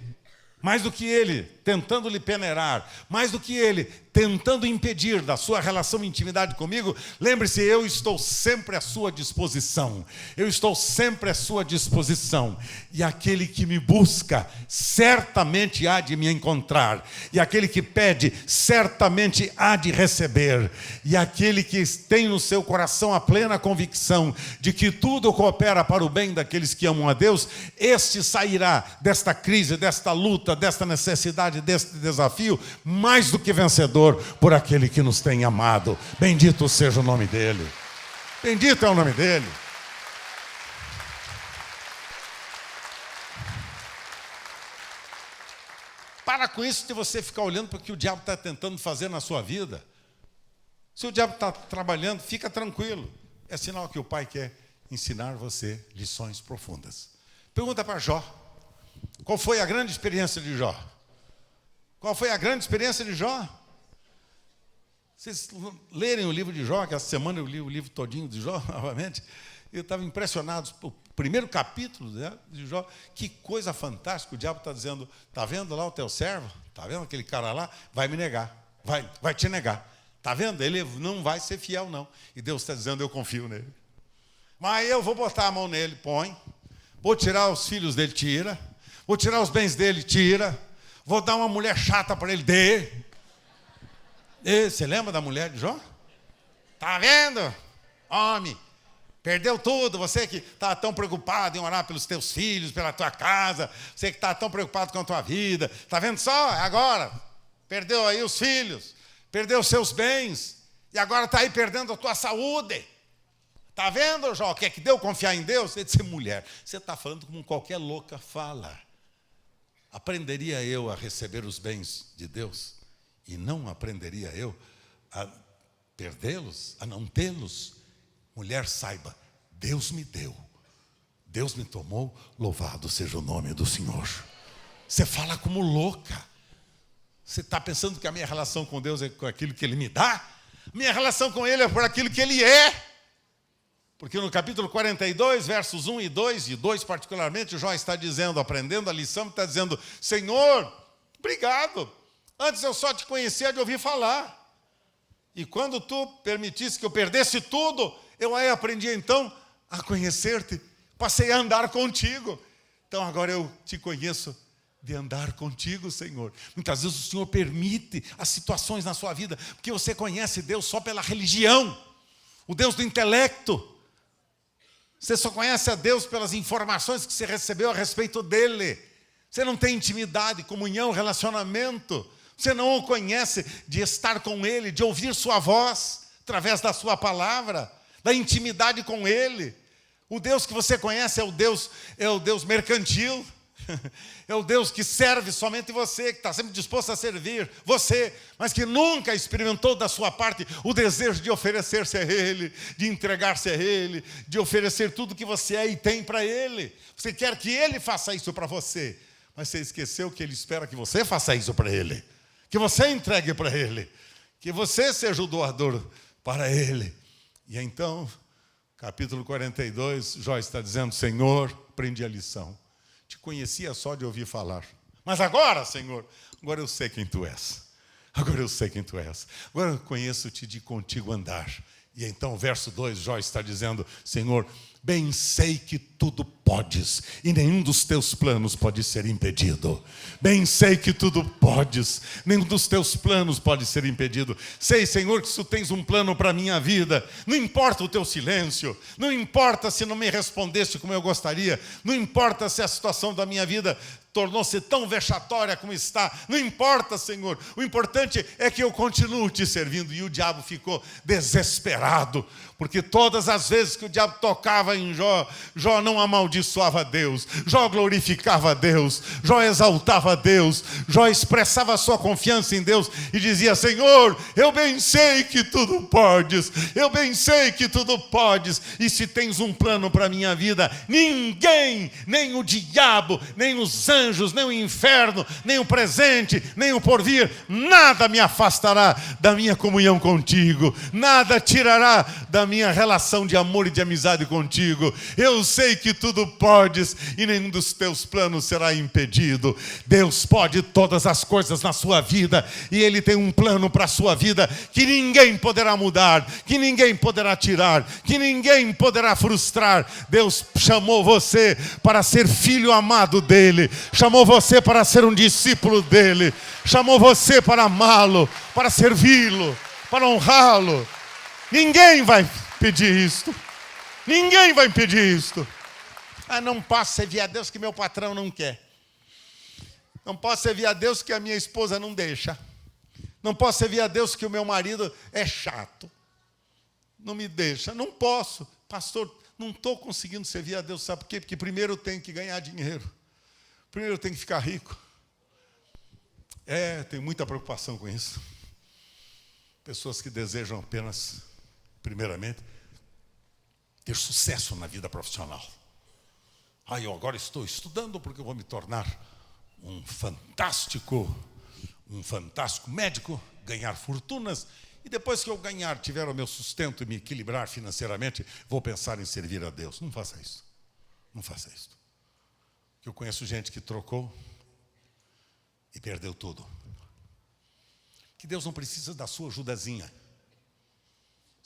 tentando lhe peneirar, mais do que ele tentando impedir da sua relação e intimidade comigo, lembre-se, eu estou sempre à sua disposição. Eu estou sempre à sua disposição. E aquele que me busca, certamente há de me encontrar. E aquele que pede, certamente há de receber. E aquele que tem no seu coração a plena convicção de que tudo coopera para o bem daqueles que amam a Deus, este sairá desta crise, desta luta, desta necessidade, deste desafio, mais do que vencedor por aquele que nos tem amado. Bendito seja o nome dele. Bendito é o nome dele. Para com isso de você ficar olhando para o que o diabo está tentando fazer na sua vida. Se o diabo está trabalhando, fica tranquilo. É sinal que o Pai quer ensinar você lições profundas. Pergunta para Jó. Qual foi a grande experiência de Jó? Qual foi a grande experiência de Jó? Vocês lerem o livro de Jó, que essa semana eu li o livro todinho de Jó, novamente, eu estava impressionado, o primeiro capítulo, né, de Jó, que coisa fantástica, o diabo está dizendo, está vendo lá o teu servo? Está vendo aquele cara lá? Vai me negar, vai te negar. Está vendo? Ele não vai ser fiel, não. E Deus está dizendo, eu confio nele. Mas eu vou botar a mão nele, põe. Vou tirar os filhos dele, tira. Vou tirar os bens dele, tira. Vou dar uma mulher chata para ele, dê. E, você lembra da mulher de Jó? Está vendo? Homem, perdeu tudo. Você que está tão preocupado em orar pelos teus filhos, pela tua casa. Você que está tão preocupado com a tua vida. Está vendo só? Agora. Perdeu aí os filhos. Perdeu os seus bens. E agora está aí perdendo a tua saúde. Está vendo, Jó, o que é que deu confiar em Deus? Ele disse, mulher, você está falando como qualquer louca fala. Aprenderia eu a receber os bens de Deus? E não aprenderia eu a perdê-los, a não tê-los? Mulher, saiba, Deus me deu. Deus me tomou, louvado seja o nome do Senhor. Você fala como louca. Você está pensando que a minha relação com Deus é com aquilo que Ele me dá? Minha relação com Ele é por aquilo que Ele é. Porque no capítulo 42, versos 1 e 2, e 2 particularmente, Jó está dizendo, aprendendo a lição, está dizendo, Senhor, obrigado. Antes eu só te conhecia de ouvir falar. E quando tu permitisse que eu perdesse tudo, eu aí aprendi então a conhecer-te. Passei a andar contigo. Então agora eu te conheço de andar contigo, Senhor. Muitas vezes o Senhor permite as situações na sua vida, porque você conhece Deus só pela religião, o Deus do intelecto. Você só conhece a Deus pelas informações que você recebeu a respeito dEle. Você não tem intimidade, comunhão, relacionamento. Você não o conhece de estar com Ele, de ouvir sua voz, através da sua palavra, da intimidade com Ele. O Deus que você conhece é o Deus mercantil. É o Deus que serve somente você, que está sempre disposto a servir você, mas que nunca experimentou da sua parte o desejo de oferecer-se a Ele, de entregar-se a Ele, de oferecer tudo que você é e tem para Ele. Você quer que Ele faça isso para você, mas você esqueceu que Ele espera que você faça isso para Ele, que você entregue para Ele, que você seja o doador para Ele. E então, capítulo 42, Jó está dizendo, Senhor, aprendi a lição. Te conhecia só de ouvir falar. Mas agora, Senhor, agora eu sei quem Tu és. Agora eu sei quem Tu és. Agora eu conheço-te de contigo andar. E então, o verso 2, Jó está dizendo, Senhor, bem sei que tudo podes, e nenhum dos teus planos pode ser impedido. Bem sei que tudo podes, nenhum dos teus planos pode ser impedido. Sei, Senhor, que Tu tens um plano para a minha vida. Não importa o Teu silêncio, não importa se não me respondeste como eu gostaria, não importa se a situação da minha vida tornou-se tão vexatória como está, não importa, Senhor, o importante é que eu continuo Te servindo. E o diabo ficou desesperado, porque todas as vezes que o diabo tocava em Jó, Jó não amaldiçoava a Deus, Jó glorificava a Deus, Jó exaltava a Deus, Jó expressava a sua confiança em Deus e dizia, Senhor, eu bem sei que tudo podes, eu bem sei que tudo podes, e se tens um plano para a minha vida, ninguém, nem o diabo, nem os anjos, nem o inferno, nem o presente, nem o porvir, nada me afastará da minha comunhão contigo, nada tirará da minha relação de amor e de amizade contigo. Eu sei que tudo podes e nenhum dos teus planos será impedido. Deus pode todas as coisas na sua vida e Ele tem um plano para a sua vida que ninguém poderá mudar, que ninguém poderá tirar, que ninguém poderá frustrar. Deus chamou você para ser filho amado dEle, chamou você para ser um discípulo dEle, chamou você para amá-lo, para servi-lo, para honrá-lo. Ninguém vai pedir isto. Ninguém vai impedir isto. Não posso servir a Deus que meu patrão não quer. Não posso servir a Deus que a minha esposa não deixa. Não posso servir a Deus que o meu marido é chato. Não me deixa. Não posso. Pastor, não estou conseguindo servir a Deus. Sabe por quê? Porque primeiro eu tenho que ganhar dinheiro. Primeiro eu tenho que ficar rico. Tenho muita preocupação com isso. Pessoas que desejam apenas, primeiramente, ter sucesso na vida profissional. Eu agora estou estudando porque eu vou me tornar um fantástico médico, ganhar fortunas, e depois que eu ganhar, tiver o meu sustento e me equilibrar financeiramente, vou pensar em servir a Deus. Não faça isso. Não faça isso. Eu conheço gente que trocou e perdeu tudo. Que Deus não precisa da sua ajudazinha.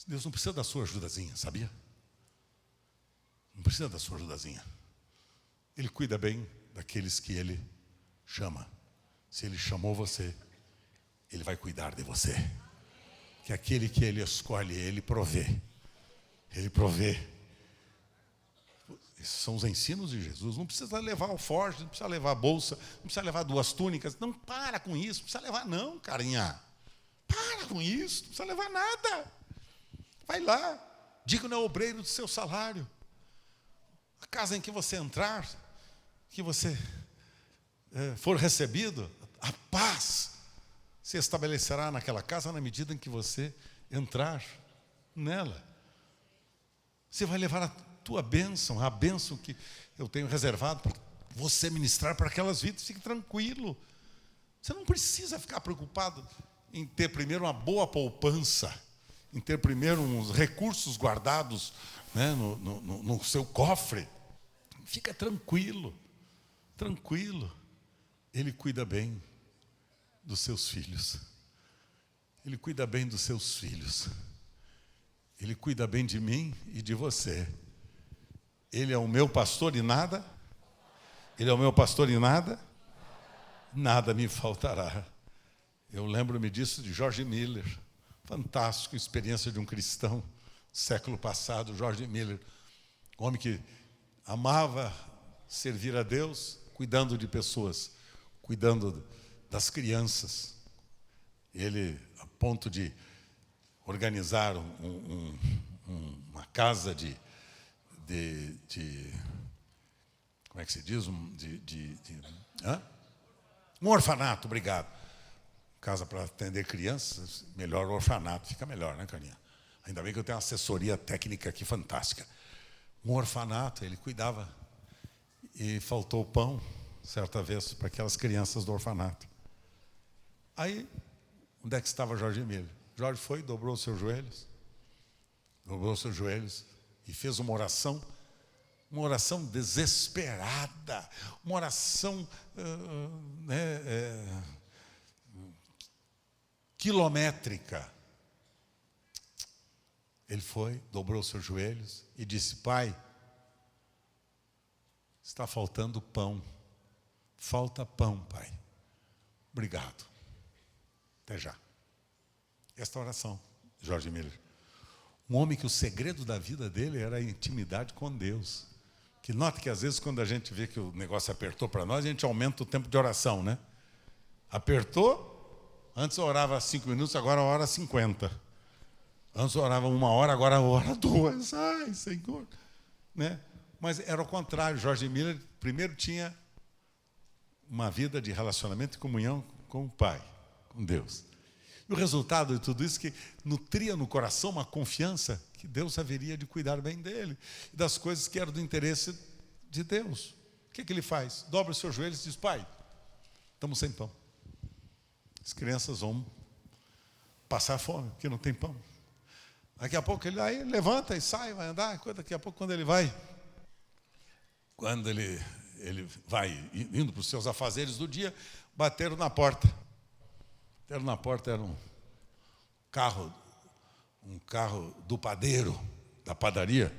Deus não precisa da sua ajudazinha, sabia? Não precisa da sua ajudazinha. Ele cuida bem daqueles que Ele chama. Se Ele chamou você, Ele vai cuidar de você. Que aquele que Ele escolhe, Ele provê. Ele provê. Esses são os ensinos de Jesus. Não precisa levar alforje, não precisa levar bolsa, não precisa levar 2 túnicas. Não, para com isso. Não precisa levar não, carinha. Para com isso, não precisa levar nada. Vai lá, digno é o obreiro do seu salário. A casa em que você entrar, que você for recebido, a paz se estabelecerá naquela casa na medida em que você entrar nela. Você vai levar a tua bênção, a bênção que eu tenho reservado para você ministrar para aquelas vidas. Fique tranquilo. Você não precisa ficar preocupado em ter primeiro uma boa poupança, em ter primeiro uns recursos guardados, né, no seu cofre. Fica tranquilo, tranquilo. Ele cuida bem dos seus filhos. Ele cuida bem dos seus filhos. Ele cuida bem de mim e de você. Ele é o meu pastor e nada. Ele é o meu pastor e nada me faltará. Eu lembro-me disso de George Miller. Fantástico, experiência de um cristão, século passado, George Miller. Um homem que amava servir a Deus, cuidando de pessoas, cuidando das crianças. Ele, a ponto de organizar uma casa de como é que se diz? Um orfanato, obrigado. Casa para atender crianças, melhor orfanato, fica melhor, né, Carinha? Ainda bem que eu tenho uma assessoria técnica aqui fantástica. Um orfanato, ele cuidava. E faltou pão, certa vez, para aquelas crianças do orfanato. Aí, onde é que estava Jorge Miller? Jorge foi, dobrou os seus joelhos e fez uma oração desesperada, uma oração quilométrica. Ele foi, dobrou os seus joelhos e disse: Pai, está faltando pão. Falta pão, Pai. Obrigado. Até já. Esta oração, George Miller. Um homem que o segredo da vida dele era a intimidade com Deus. Que nota que às vezes quando a gente vê que o negócio apertou para nós, a gente aumenta o tempo de oração, né? Apertou, antes eu orava 5 minutos, agora eu oro 50. Antes eu orava 1 hora, agora eu oro 2. Ai, Senhor. Né? Mas era o contrário, George Miller primeiro tinha uma vida de relacionamento e comunhão com o Pai, com Deus. E o resultado de tudo isso é que nutria no coração uma confiança que Deus haveria de cuidar bem dele e das coisas que eram do interesse de Deus. O que ele faz? Dobra os seus joelhos e diz: Pai, estamos sem pão. As crianças vão passar fome, porque não tem pão. Daqui a pouco ele aí levanta e sai, vai andar. Daqui a pouco, quando ele vai indo para os seus afazeres do dia, bateram na porta. Bateram na porta, era um carro do padeiro, da padaria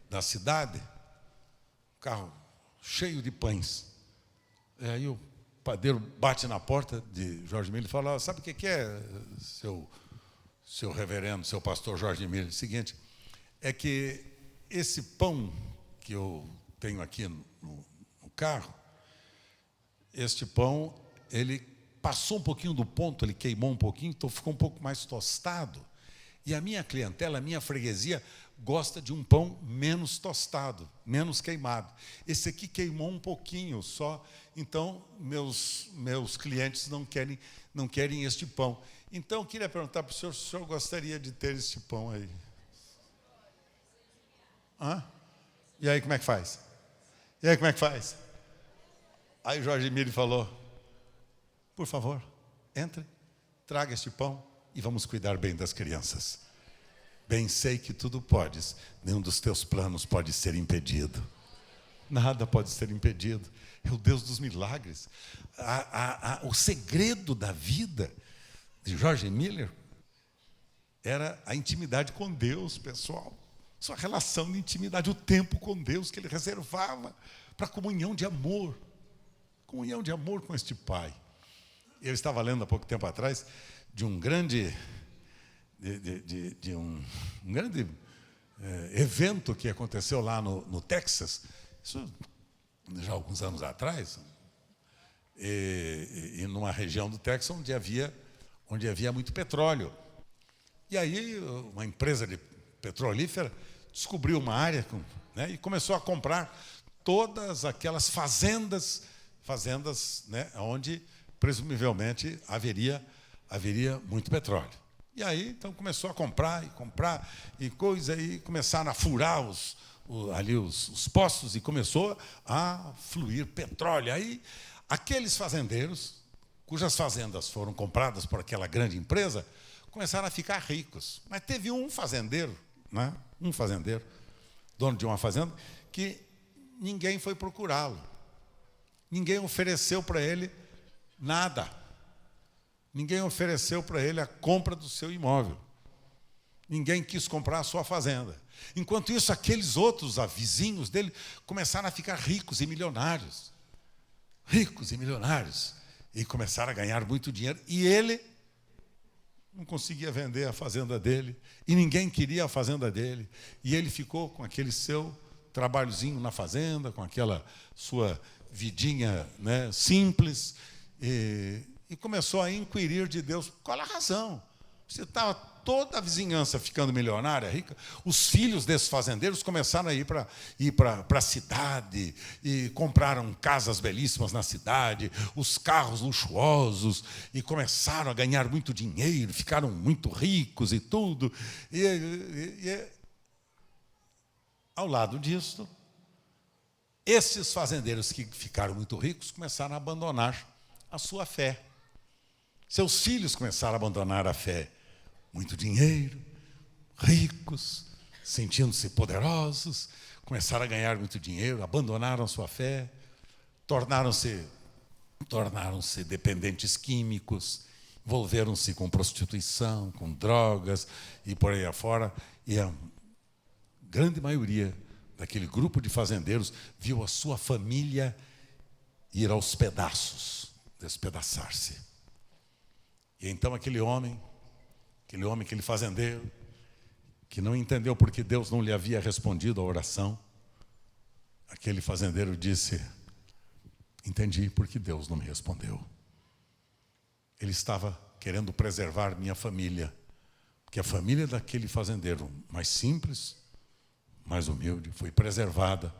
da cidade, um carro cheio de pães. E aí o padeiro bate na porta de Jorge Miller e fala: sabe o que é, seu reverendo, seu pastor Jorge Miller? Seguinte, é que esse pão que eu tenho aqui no carro, este pão, ele passou um pouquinho do ponto, ele queimou um pouquinho, então ficou um pouco mais tostado. E a minha clientela, a minha freguesia, gosta de um pão menos tostado, menos queimado. Esse aqui queimou um pouquinho só, então meus clientes não querem este pão. Então eu queria perguntar para o senhor gostaria de ter este pão aí? E aí como é que faz? Aí o Jorge Miller falou: por favor, entre, traga este pão e vamos cuidar bem das crianças. Bem sei que tudo podes, nenhum dos teus planos pode ser impedido. Nada pode ser impedido. É o Deus dos milagres. O segredo da vida de Jorge Miller era a intimidade com Deus, pessoal. Sua relação de intimidade, o tempo com Deus que ele reservava para comunhão de amor. Comunhão de amor com este Pai. Eu estava lendo há pouco tempo atrás de um grande evento que aconteceu lá no Texas, isso já há alguns anos atrás, e numa região do Texas onde havia muito petróleo. E aí uma empresa de petrolífera, descobriu uma área, né, e começou a comprar todas aquelas fazendas, né, onde presumivelmente haveria muito petróleo. E aí, então, começou a comprar e coisa, e começaram a furar os poços e começou a fluir petróleo. Aí, aqueles fazendeiros, cujas fazendas foram compradas por aquela grande empresa, começaram a ficar ricos. Mas teve um fazendeiro, né, dono de uma fazenda, que ninguém foi procurá-lo. Ninguém ofereceu para ele nada. Ninguém ofereceu para ele a compra do seu imóvel. Ninguém quis comprar a sua fazenda. Enquanto isso, aqueles outros vizinhos dele começaram a ficar ricos e milionários. Ricos e milionários. E começaram a ganhar muito dinheiro. E ele não conseguia vender a fazenda dele. E ninguém queria a fazenda dele. E ele ficou com aquele seu trabalhozinho na fazenda, com aquela sua vidinha, né, simples. E começou a inquirir de Deus, qual a razão? Você estava toda a vizinhança ficando milionária, rica, os filhos desses fazendeiros começaram a ir para a cidade, e compraram casas belíssimas na cidade, os carros luxuosos, e começaram a ganhar muito dinheiro, ficaram muito ricos e tudo. E ao lado disso, esses fazendeiros que ficaram muito ricos começaram a abandonar a sua fé. Seus filhos começaram a abandonar a fé. Muito dinheiro, ricos, sentindo-se poderosos, começaram a ganhar muito dinheiro, abandonaram a sua fé, tornaram-se dependentes químicos, envolveram-se com prostituição, com drogas e por aí afora. E a grande maioria daquele grupo de fazendeiros viu a sua família ir aos pedaços, despedaçar-se. E então aquele fazendeiro, que não entendeu porque Deus não lhe havia respondido a oração, aquele fazendeiro disse: entendi porque Deus não me respondeu. Ele estava querendo preservar minha família, porque a família daquele fazendeiro, mais simples, mais humilde, foi preservada.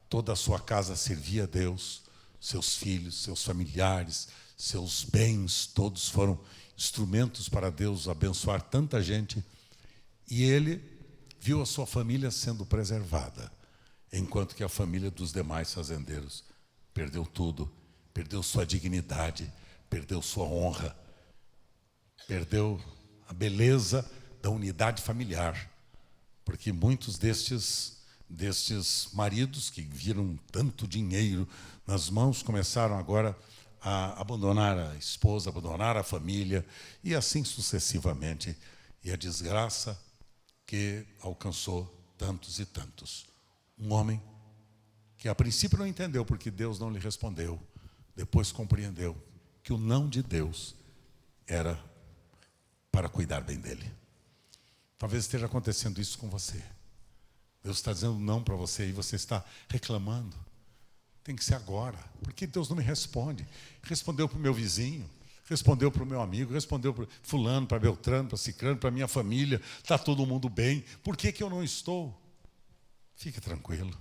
Toda a sua casa servia a Deus, seus filhos, seus familiares, seus bens, todos foram instrumentos para Deus abençoar tanta gente. E ele viu a sua família sendo preservada, enquanto que a família dos demais fazendeiros perdeu tudo, perdeu sua dignidade, perdeu sua honra, perdeu a beleza da unidade familiar, porque muitos destes maridos que viram tanto dinheiro nas mãos começaram agora a abandonar a esposa, abandonar a família, e assim sucessivamente. E a desgraça que alcançou tantos e tantos. Um homem que a princípio não entendeu porque Deus não lhe respondeu, depois compreendeu que o não de Deus era para cuidar bem dele. Talvez esteja acontecendo isso com você. Deus está dizendo não para você e você está reclamando. Tem que ser agora, porque Deus não me responde. Respondeu para o meu vizinho, respondeu para o meu amigo, respondeu para fulano, para Beltrano, para Cicrano, para minha família. Está todo mundo bem. Por que eu não estou? Fique tranquilo.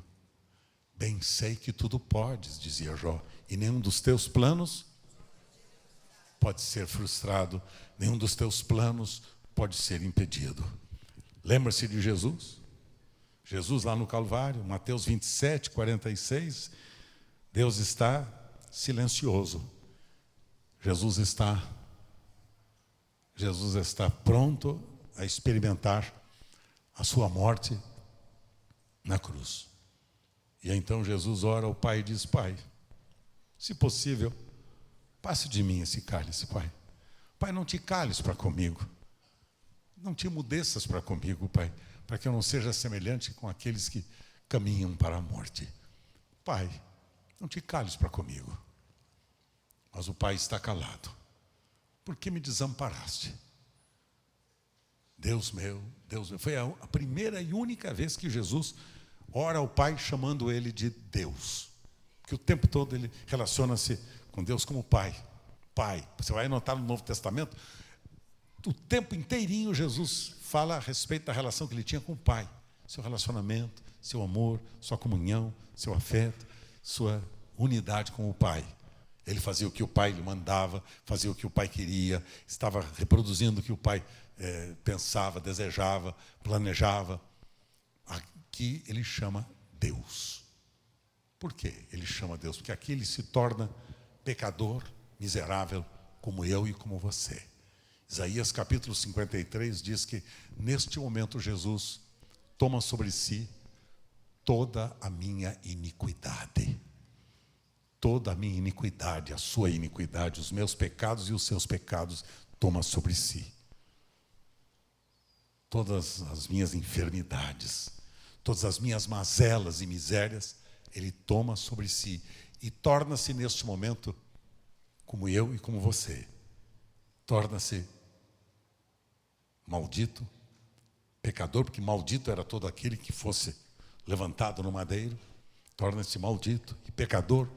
Bem sei que tudo podes, dizia Jó, e nenhum dos teus planos pode ser frustrado, nenhum dos teus planos pode ser impedido. Lembra-se de Jesus? Jesus lá no Calvário, Mateus 27, 46... Deus está silencioso. Jesus está pronto a experimentar a sua morte na cruz. E então Jesus ora ao Pai e diz: Pai, se possível, passe de mim esse cálice, Pai. Pai, não te cales para comigo. Não te emudeças para comigo, Pai, para que eu não seja semelhante com aqueles que caminham para a morte. Pai, não te cales para comigo. Mas o pai está calado. Por que me desamparaste? Deus meu. Foi a primeira e única vez que Jesus ora ao Pai chamando ele de Deus. Porque o tempo todo ele relaciona-se com Deus como Pai. Pai. Você vai notar no Novo Testamento, O tempo inteirinho Jesus fala a respeito da relação que ele tinha com o Pai. Seu relacionamento, seu amor, sua comunhão, seu afeto, sua unidade com o Pai. Ele fazia o que o Pai lhe mandava, fazia o que o Pai queria, estava reproduzindo o que o Pai pensava, desejava, planejava. Aqui ele chama Deus. Por quê ele chama Deus? Porque aqui ele se torna pecador, miserável, como eu e como você. Isaías capítulo 53 diz que neste momento Jesus toma sobre si toda a minha iniquidade. Toda a minha iniquidade, a sua iniquidade, os meus pecados e os seus pecados, toma sobre si. Todas as minhas enfermidades, todas as minhas mazelas e misérias, ele toma sobre si e torna-se neste momento como eu e como você. Torna-se maldito, pecador, porque maldito era todo aquele que fosse levantado no madeiro. Torna-se maldito e pecador,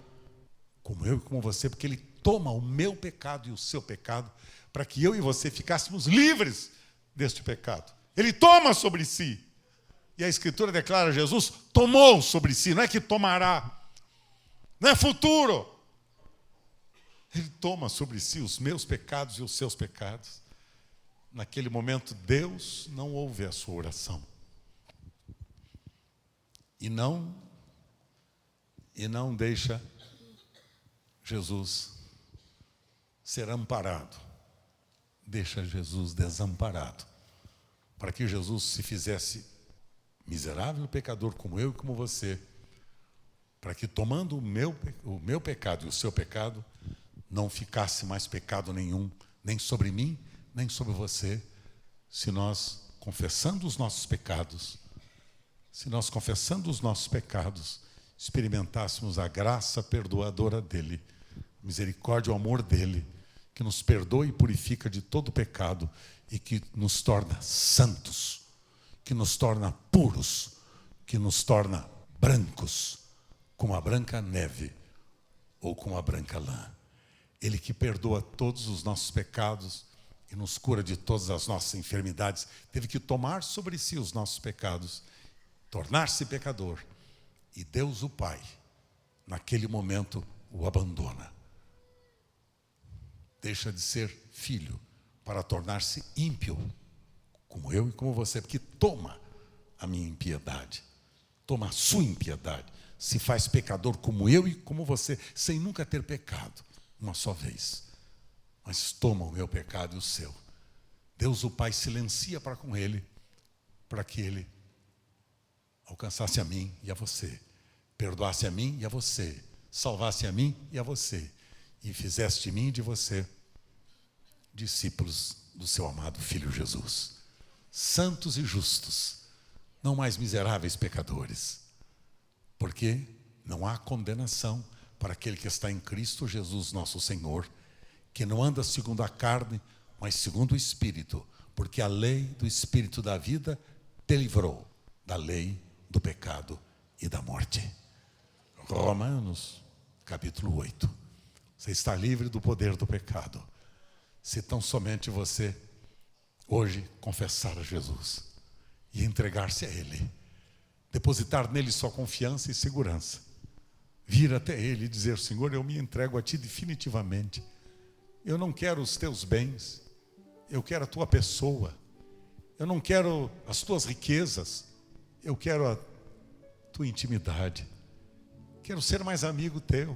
como eu e como você, porque ele toma o meu pecado e o seu pecado, para que eu e você ficássemos livres deste pecado. Ele toma sobre si. E a Escritura declara: Jesus tomou sobre si, não é que tomará, não é futuro. Ele toma sobre si os meus pecados e os seus pecados. Naquele momento, Deus não ouve a sua oração. E não deixa Jesus ser amparado. Deixa Jesus desamparado. Para que Jesus se fizesse miserável pecador como eu e como você. Para que tomando o meu pecado e o seu pecado, não ficasse mais pecado nenhum, nem sobre mim, nem sobre você, se nós confessando os nossos pecados, experimentássemos a graça perdoadora dele, misericórdia e o amor dele, que nos perdoa e purifica de todo pecado e que nos torna santos, que nos torna puros, que nos torna brancos, como a branca neve ou como a branca lã. Ele que perdoa todos os nossos pecados e nos cura de todas as nossas enfermidades, teve que tomar sobre si os nossos pecados, tornar-se pecador. E Deus o Pai, naquele momento, o abandona. Deixa de ser filho para tornar-se ímpio, como eu e como você, porque toma a minha impiedade, toma a sua impiedade, se faz pecador como eu e como você, sem nunca ter pecado, uma só vez. Mas toma o meu pecado e o seu. Deus o Pai silencia para com ele, para que ele alcançasse a mim e a você, perdoasse a mim e a você, salvasse a mim e a você, e fizesse de mim e de você discípulos do seu amado Filho Jesus, santos e justos, não mais miseráveis pecadores, porque não há condenação para aquele que está em Cristo Jesus nosso Senhor, que não anda segundo a carne, mas segundo o Espírito, porque a lei do Espírito da vida te livrou da lei do pecado e da morte. Romanos, capítulo 8. Você está livre do poder do pecado, se tão somente você hoje confessar a Jesus e entregar-se a Ele, depositar nele sua confiança e segurança, vir até Ele e dizer: Senhor, eu me entrego a Ti definitivamente. Eu não quero os Teus bens, eu quero a Tua pessoa. Eu não quero as Tuas riquezas, eu quero a Tua intimidade. Quero ser mais amigo Teu,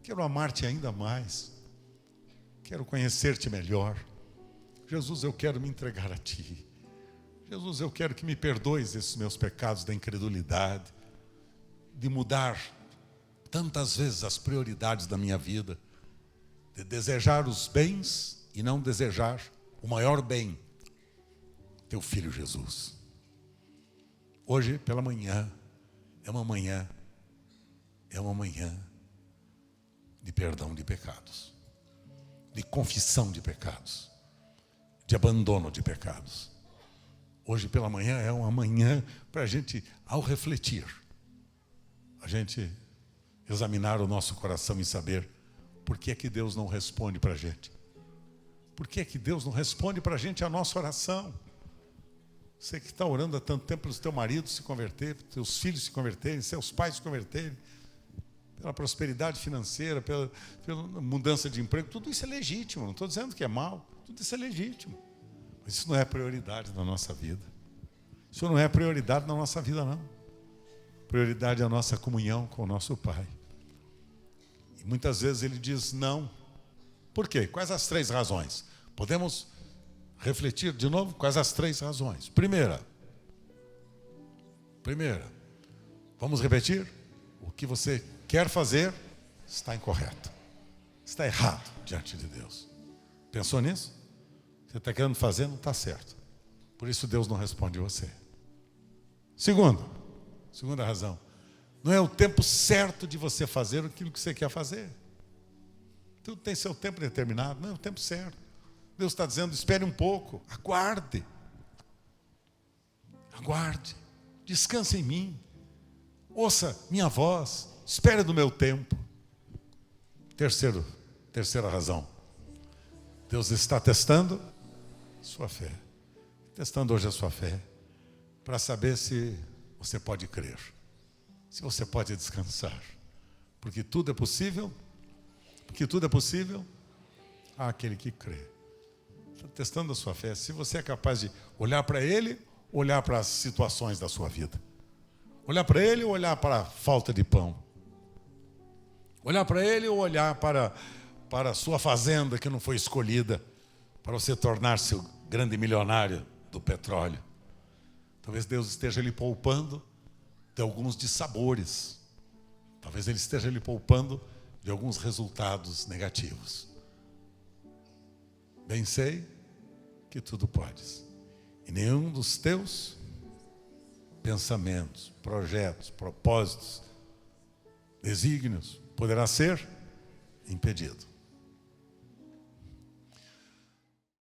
quero amar-Te ainda mais, quero conhecer-Te melhor. Jesus, eu quero me entregar a Ti. Jesus, eu quero que me perdoes esses meus pecados da incredulidade, de mudar tantas vezes as prioridades da minha vida, de desejar os bens e não desejar o maior bem, Teu Filho Jesus. Hoje pela manhã é uma manhã de perdão de pecados, de confissão de pecados, de abandono de pecados. Hoje pela manhã é uma manhã para a gente, ao refletir, a gente examinar o nosso coração e saber por que é que Deus não responde para a gente. Por que é que Deus não responde para a gente a nossa oração? Você que está orando há tanto tempo pelo teu marido se converter, pelos teus filhos se converterem, seus pais se converterem, pela prosperidade financeira, pela mudança de emprego, tudo isso é legítimo, não estou dizendo que é mal, tudo isso é legítimo. Mas isso não é prioridade na nossa vida. Isso não é prioridade na nossa vida, não. Prioridade é a nossa comunhão com o nosso Pai. E muitas vezes Ele diz não. Por quê? Quais as 3 razões? Podemos refletir de novo? Quais as 3 razões? Primeira, vamos repetir? O que você quer fazer está incorreto. Está errado diante de Deus. Pensou nisso? Você está querendo fazer, não está certo. Por isso Deus não responde você. Segunda razão. Não é o tempo certo de você fazer aquilo que você quer fazer. Tudo tem seu tempo determinado, não é o tempo certo. Deus está dizendo, espere um pouco, aguarde. Aguarde, descanse em mim. Ouça minha voz, espere do meu tempo. Terceira razão. Deus está testando sua fé. Testando hoje a sua fé, para saber se você pode crer, se você pode descansar. Porque tudo é possível àquele que crê. Está testando a sua fé, se você é capaz de olhar para Ele, olhar para as situações da sua vida. Olhar para Ele ou olhar para a falta de pão. Olhar para Ele ou olhar para a sua fazenda que não foi escolhida para você tornar-se o grande milionário do petróleo. Talvez Deus esteja lhe poupando de alguns dissabores. Talvez Ele esteja lhe poupando de alguns resultados negativos. Bem sei que tudo podes. E nenhum dos teus pensamentos, projetos, propósitos, desígnios poderá ser impedido.